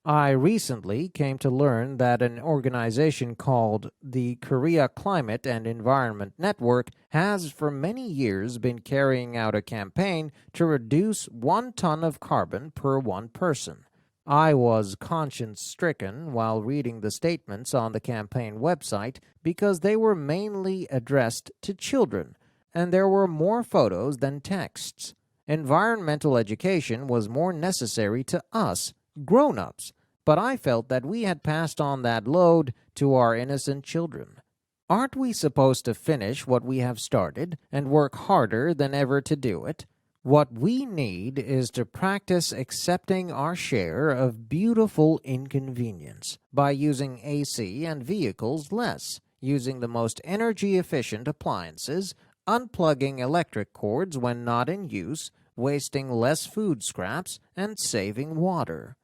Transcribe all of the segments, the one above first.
I recently came to learn that an organization called the Korea Climate and Environment Network has for many years been carrying out a campaign to reduce 1 ton of carbon per one person. I was conscience-stricken while reading the statements on the campaign website because they were mainly addressed to children, and there were more photos than texts. Environmental education was more necessary to us, grown-ups, but I felt that we had passed on that load to our innocent children. Aren't we supposed to finish what we have started and work harder than ever to do it? What we need is to practice accepting our share of beautiful inconvenience by using AC and vehicles less, using the most energy-efficient appliances, unplugging electric cords when not in use, wasting less food scraps, and saving water.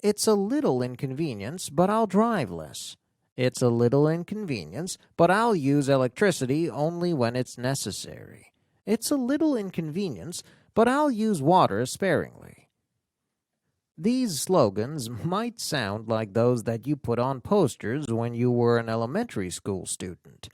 It's a little inconvenience, but I'll drive less. It's a little inconvenience, but I'll use electricity only when it's necessary. It's a little inconvenience, but I'll use water sparingly. These slogans might sound like those that you put on posters when you were an elementary school student,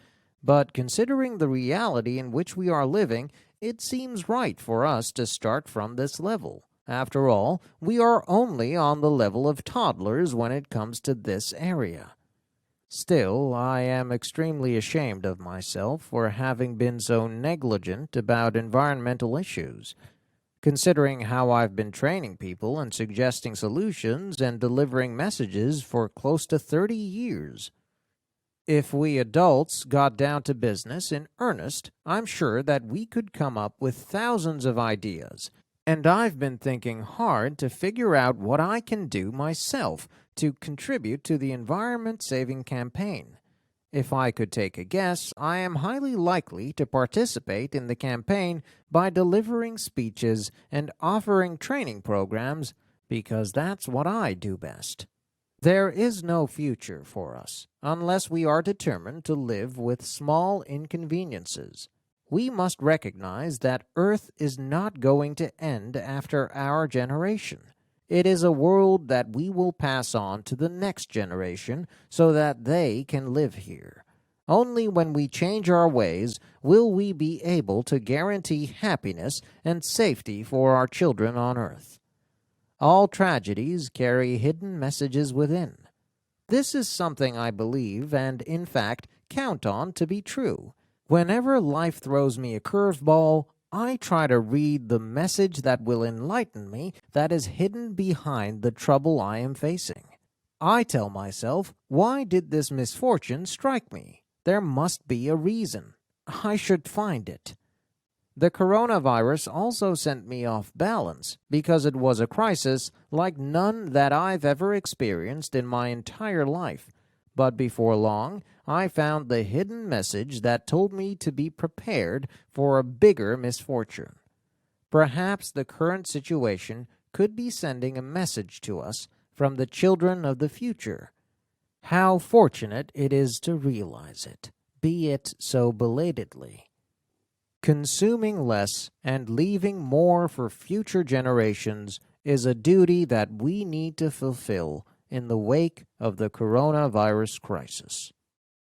but considering the reality in which we are living, it seems right for us to start from this level. After all, we are only on the level of toddlers when it comes to this area. Still, I am extremely ashamed of myself for having been so negligent about environmental issues, considering how I've been training people and suggesting solutions and delivering messages for close to 30 years. If we adults got down to business in earnest, I'm sure that we could come up with thousands of ideas. And I've been thinking hard to figure out what I can do myself to contribute to the environment-saving campaign. If I could take a guess, I am highly likely to participate in the campaign by delivering speeches and offering training programs because that's what I do best. There is no future for us unless we are determined to live with small inconveniences. We must recognize that Earth is not going to end after our generation. It is a world that we will pass on to the next generation so that they can live here. Only when we change our ways will we be able to guarantee happiness and safety for our children on Earth. All tragedies carry hidden messages within. This is something I believe and, in fact, count on to be true. Whenever life throws me a curveball, I try to read the message that will enlighten me that is hidden behind the trouble I am facing. I tell myself, why did this misfortune strike me? There must be a reason. I should find it. The coronavirus also sent me off balance because it was a crisis like none that I've ever experienced in my entire life. But before long, I found the hidden message that told me to be prepared for a bigger misfortune. Perhaps the current situation could be sending a message to us from the children of the future. How fortunate it is to realize it, be it so belatedly. Consuming less and leaving more for future generations is a duty that we need to fulfill in the wake of the coronavirus crisis.